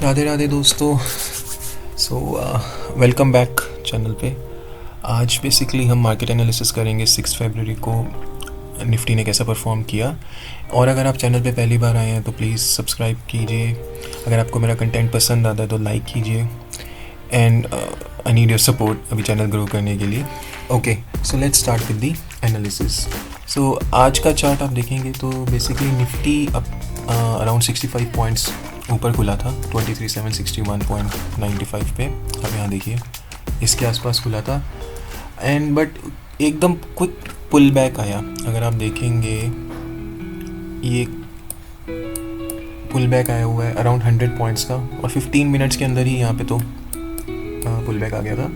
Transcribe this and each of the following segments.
राधे राधे दोस्तों। Welcome back channel पे। आज बेसिकली हम मार्केट एनालिसिस करेंगे 6 फरवरी को निफ्टी ने कैसा परफॉर्म किया। और अगर आप चैनल पे पहली बार आए हैं तो प्लीज़ सब्सक्राइब कीजिए। अगर आपको मेरा कंटेंट पसंद आता है तो लाइक कीजिए। And I need your support अभी चैनल ग्रो करने के लिए। Okay, so let's start with the analysis. So आज का चार्ट आप देखेंगे तो बेसिकली निफ्टी अराउंड 65 पॉइंट्स ऊपर खुला था 23,761.95 पे। अब यहाँ देखिए इसके आसपास खुला था एंड बट एकदम क्विक पुल बैक आया। अगर आप देखेंगे ये पुल बैक आया हुआ है अराउंड 100 पॉइंट्स का और 15 मिनट्स के अंदर ही यहाँ पे तो पुल बैक आ गया था।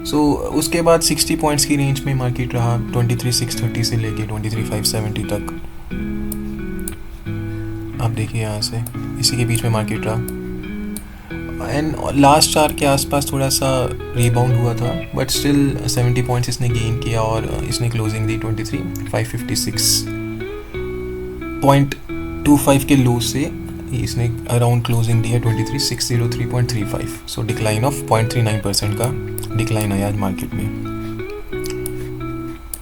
सो उसके बाद 60 पॉइंट्स की रेंज में मार्केट रहा 23,630 से लेके 23,570 तक। आप देखिए यहाँ से इसी के बीच में मार्केट रहा एंड लास्ट चार के आसपास थोड़ा सा रीबाउंड हुआ था बट स्टिल 70 पॉइंट्स इसने गेन किया और इसने क्लोजिंग दी 23,556.25 के लो से इसने अराउंड क्लोजिंग दी है 23,603.35। सो डिक्लाइन ऑफ 0.39% का डिक्लाइन आया आज मार्केट में।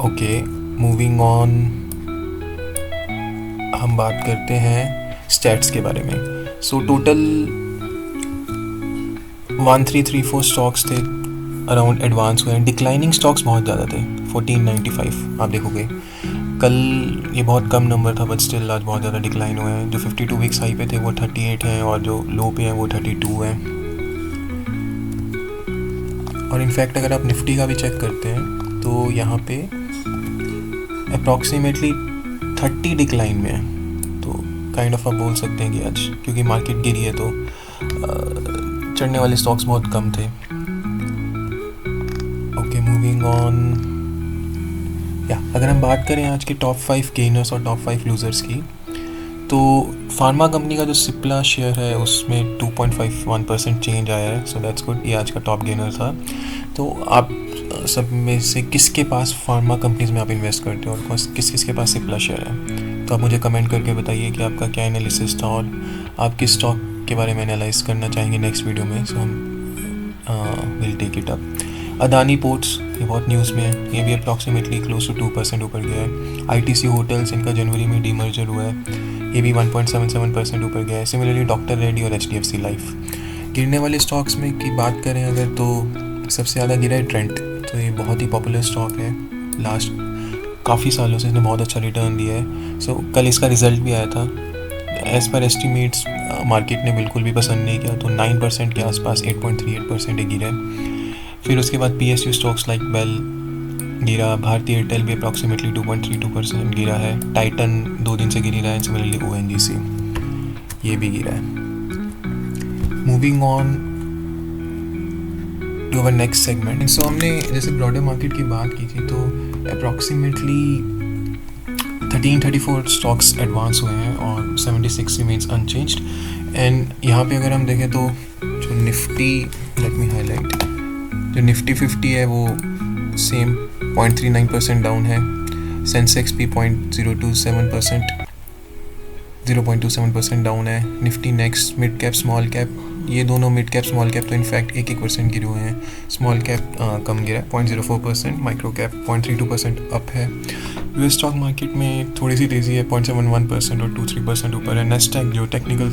ओके, मूविंग ऑन, हम बात करते हैं स्टैट्स के बारे में। सो टोटल 1334 स्टॉक्स थे अराउंड एडवांस हुए हैं। डिक्लाइनिंग स्टॉक्स बहुत ज़्यादा थे 1495। आप देखोगे कल ये बहुत कम नंबर था बट स्टिल आज बहुत ज़्यादा डिक्लाइन हुए हैं। जो 52 वीक्स हाई पे थे वो 38 हैं और जो लो पे हैं वो 32 हैं। और इनफैक्ट अगर आप निफ्टी का भी चेक करते हैं तो यहाँ पे अप्रॉक्सीमेटली 30 डिक्लाइन में है। तो काइंड ऑफ आप बोल सकते हैं कि आज क्योंकि मार्केट गिरी है तो चढ़ने वाले स्टॉक्स बहुत कम थे। Okay, moving on. अगर हम बात करें आज के टॉप 5 गेनर्स और टॉप 5 लूजर्स की तो फार्मा कंपनी का जो सिप्ला शेयर है उसमें 2.51% चेंज आया है। So that's good. ये आज का टॉप गेनर था। तो आप सब में से किसके पास फार्मा कंपनीज में आप इन्वेस्ट करते हो और किस किस के पास सिप्ला शेयर है, तो आप मुझे कमेंट करके बताइए कि आपका क्या एनालिसिस था और आप किस स्टॉक के बारे में एनालाइज करना चाहेंगे नेक्स्ट वीडियो में। सो हम will take it up. Adani ports ये बहुत न्यूज़ में है। ये भी अप्रॉक्सीमेटली क्लोज टू 2% ऊपर गया है। ITC होटल्स इनका जनवरी में डीमर्जर हुआ है, ये भी 1.77% ऊपर गया है। सिमिलरली डॉक्टर रेड्डी और HDFC लाइफ। गिरने वाले स्टॉक्स में की बात करें अगर तो सबसे ज़्यादा गिरा है ट्रेंट। तो ये बहुत ही पॉपुलर स्टॉक है, लास्ट काफ़ी सालों से इसने बहुत अच्छा रिटर्न दिया है। सो कल इसका रिजल्ट भी आया था। एज़ पर एस्टिमेट्स मार्केट ने बिल्कुल भी पसंद नहीं किया तो 9% के आसपास 8.38% ये गिरा है। फिर उसके बाद PSU स्टॉक्स लाइक बेल गिरा। भारतीय एयरटेल भी अप्रॉक्सीमेटली 2.32% गिरा है। टाइटन 2 दिन से गिरी रहा है। सिमिलरली ONGC ये भी गिरा है। Moving on to our next segment. So हमने जैसे ब्रॉडर मार्केट की बात की थी तो अप्रॉक्सीमेटली 1334 स्टॉक्स एडवांस हुए हैं और 76 रिमेन्स अनचेंज्ड। एंड यहाँ पे अगर हम देखें तो जो निफ्टी, लेट मी हाईलाइट, जो निफ्टी 50 है वो सेम 0.39% डाउन है। सेंसेक्स भी 0.27% डाउन है। Nifty next, mid cap small cap, ये दोनों मिड कैप स्मॉल कैप तो इनफैक्ट 1% गिरे हुए हैं। स्मॉल कैप कम गिरा है 0.04%, माइक्रो कैप 0.32% अप है। US स्टॉक मार्केट में थोड़ी सी तेज़ी है 0.71% और 2-3% ऊपर है। नेस्टैक जो टेक्निकल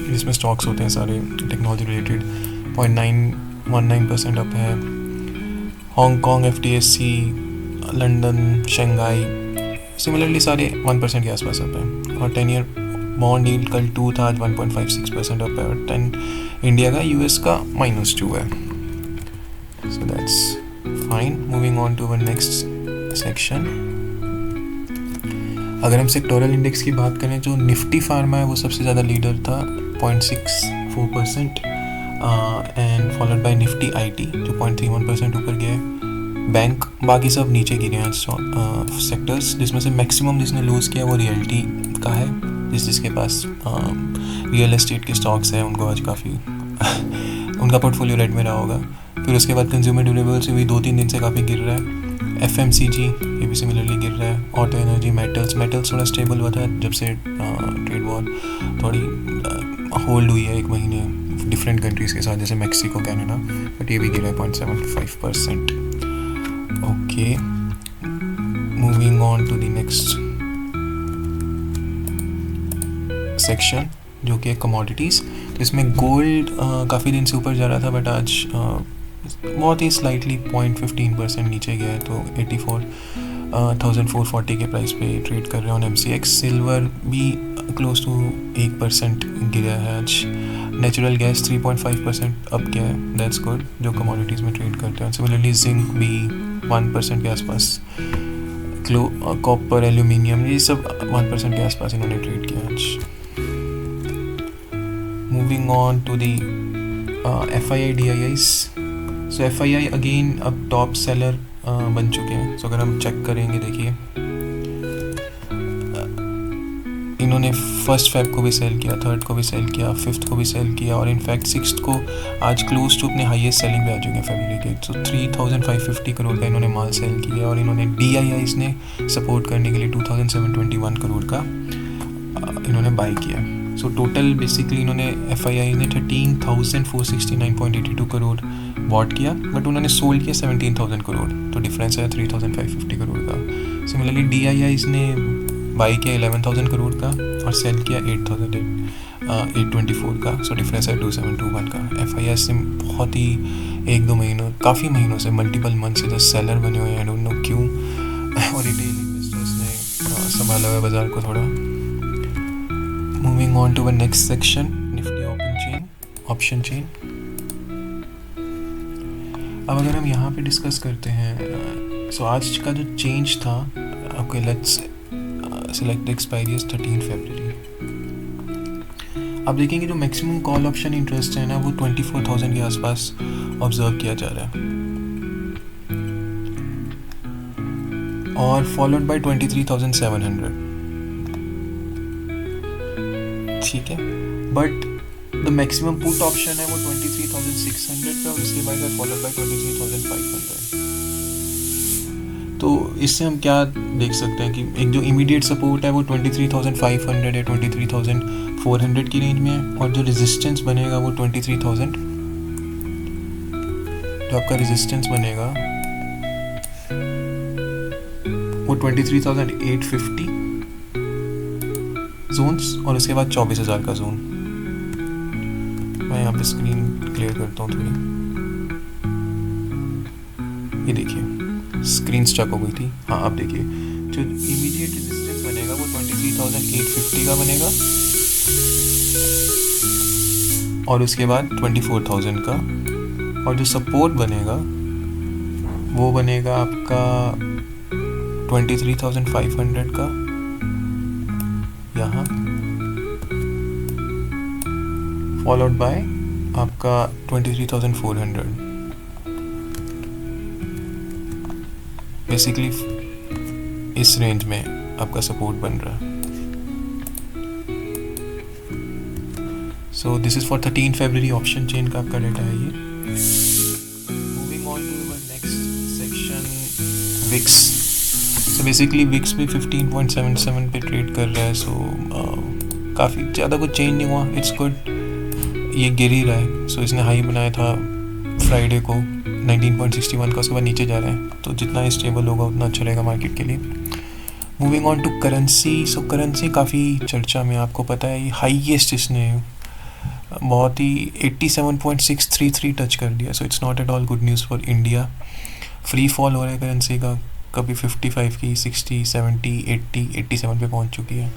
जिसमें स्टॉक्स होते हैं सारे टेक्नोलॉजी रिलेटेड 0.919% अप है। Hong Kong, FTSE, London, Shanghai similarly सारे 1% के आसपास अप है। और 10 ईयर बॉन्ड यील्ड कल 2 था, आज 1.56% अप है। और 10 इंडिया का US का -2 है। So that's fine. Moving on to our next section. अगर हम सेक्टोरल इंडेक्स की बात करें जो निफ्टी फार्मा है वो सबसे ज़्यादा लीडर था 0.64% and followed by Nifty IT जो 0.31% ऊपर गया है। बैंक बाकी सब नीचे गिरे हैं सेक्टर्स, जिसमें से मैक्सिमम जिसने लूज़ किया वो रियल्टी का है। जिसके पास रियल एस्टेट के स्टॉक्स हैं उनको आज काफ़ी उनका पोर्टफोलियो रेड में रहा होगा। फिर उसके बाद कंज्यूमर ड्यूरेबल्स भी 2-3 दिन से काफ़ी गिर रहा है। FMCG ये भी सिमिलरली गिर रहा है। ऑटो एनर्जी, मेटल्स थोड़ा स्टेबल हुआ था जब से ट्रेड वॉर थोड़ी होल्ड हुई है 1 महीने डिफरेंट कंट्रीज़ के साथ, जैसे मैक्सिको, कनाडा, बट ये भी गिरा है 0.75%। Okay, moving on to the next section जो कि है कमोडिटीज़। तो इसमें गोल्ड काफ़ी दिन से ऊपर जा रहा था, बट आज बहुत ही स्लाइटली 0.15% नीचे गया है, तो 84,440 के प्राइस पे ट्रेड कर रहे हैं ऑन MCX। सिल्वर भी क्लोज टू 1% गिरा है आज। नेचुरल गैस 3.5% अप गया है, दैट्स गुड, जो कमोडिटीज़ में ट्रेड करते हैं। सिमिलरली जिंक भी 1% के आसपास, कॉपर, एल्यूमिनियम, ये सब 1% के आसपास इन्होंने ट्रेड किया आज। Moving on to the FII DIIs। So FII again अब टॉप सेलर बन चुके हैं। सो अगर हम चेक करेंगे, देखिए इन्होंने 1 फेब को भी सेल किया, 3rd को भी सेल किया, 5th को भी सेल किया, और इनफैक्ट 6th को आज क्लोज टू अपने हाईएस्ट सेलिंग पे आ चुके हैं फरवरी के। सो 3,550 करोड़ का इन्होंने माल सेल किया, और इन्होंने DIIs ने सपोर्ट करने के लिए 2,721 करोड़ का इन्होंने बाई किया। सो टोटल बेसिकली इन्होंने FII ने 13,469.82 करोड़ बॉट किया, बट उन्होंने सोल्ड किया 17,000 करोड़, तो डिफरेंस है 3,550 करोड़ का। सिमिलरली DIIs ने बाई किया 11,000 करोड़ का और सेल किया 8,824 का, सो डिफरेंस है 2,721 का। FII से बहुत ही 1-2 महीनों, काफ़ी महीनों से, मल्टीपल मंथ से जो सेलर बने हुए हैं, आई डोंट नो क्यों, और रिटेल इन्वेस्टर्स ने संभाला हुआ बाजार को थोड़ा। Moving on to the next section, Nifty option chain. अब अगर हम यहाँ पे डिस्कस करते हैं, सो आज का जो चेंज था, okay let's select expiry is 13 फरवरी। अब देखेंगे जो मैक्सिमम कॉल ऑप्शन इंटरेस्ट है ना, वो 24,000 के आसपास ऑब्जर्व किया जा रहा है, और फॉलोड बाय 23,700, ठीक है। But the maximum put option है वो 23,600 पे, और उसके बाद फॉलोड बाय 23,500। तो इससे हम क्या देख सकते हैं कि एक जो इमीडिएट सपोर्ट है वो 23,500 या 23,400 की रेंज में है, और जो रेजिस्टेंस बनेगा वो 23,000, जो आपका रेजिस्टेंस बनेगा वो 23,850 जोन्स, और उसके बाद 24,000 का जोन। मैं यहाँ पे स्क्रीन क्लियर करता हूँ थोड़ी, ये देखिए स्क्रीन स्टक हो गई थी। हाँ, अब देखिए जो इमीडिएट रेजिस्टेंस बनेगा वो 23,850 का बनेगा, और उसके बाद 24,000 का, और जो सपोर्ट बनेगा वो बनेगा आपका 23,500 का यहाँ, फॉलोड बाय आपका 23,400। बेसिकली इस रेंज में आपका सपोर्ट बन रहा है। सो दिस इज फॉर 13 फरवरी ऑप्शन चेन का आपका डेटा है ये। Moving on to next section, VIX. So basically VIX भी 15.77 पे ट्रेड कर रहा है। सो काफ़ी ज़्यादा कुछ चेंज नहीं हुआ, इट्स गुड, ये गिर ही रहा है। सो इसने हाई बनाया था फ्राइडे को 19.61 का, उसके बाद नीचे जा रहा है, तो जितना स्टेबल होगा उतना अच्छा रहेगा मार्केट के लिए। Moving on to currency. So currency काफ़ी चर्चा में, आपको पता है, हाईएस्ट इसने बहुत ही 87.633 टच कर दिया। So it's not at all good news for India. Free fall हो रहा है करेंसी का, कभी 55 की 60, 70, 80, 87 पे पहुंच चुकी है।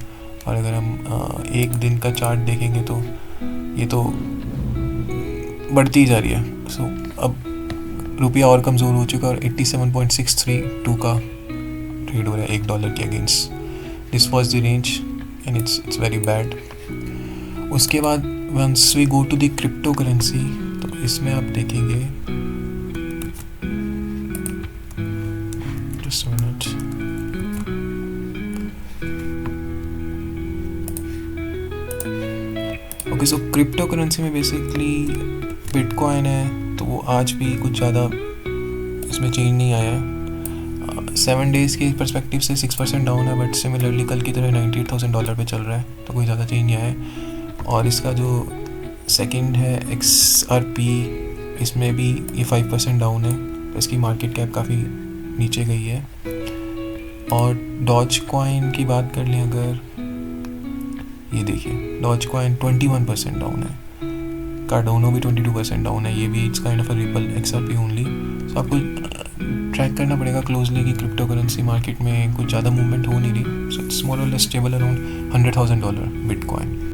और अगर हम एक दिन का चार्ट देखेंगे तो ये तो बढ़ती ही जा रही है। सो अब रुपया और कमज़ोर हो चुका है, और 87.632 का ट्रेड हो रहा है $1 के against. This was the range and it's very bad. उसके बाद once we go to the crypto currency, तो इसमें आप देखेंगे, just a minute, okay. So crypto currency में बेसिकली बिटकॉइन है, तो वो आज भी कुछ ज़्यादा इसमें चेंज नहीं आया है। 7 डेज़ के परस्पेक्टिव से 6% डाउन है, बट सिमिलरली कल की तरह $98,000 पे चल रहा है, तो कोई ज़्यादा चेंज नहीं आया है। और इसका जो सेकंड है XRP, इसमें भी ये 5% डाउन है, तो इसकी मार्केट कैप काफ़ी नीचे गई है। और डॉज कॉइन की बात कर लें अगर, ये देखिए डॉज कॉइन 21% डाउन है, कार्डोनो भी 22% डाउन है, ये भी it's kind of a ripple XRP only. So आपको ट्रैक करना पड़ेगा क्लोजली कि क्रिप्टो करेंसी मार्केट में कुछ ज़्यादा मूवमेंट हो नहीं रही। सो इट्स मोर और लेस स्टेबल अराउंड $100,000 बिटकॉइन।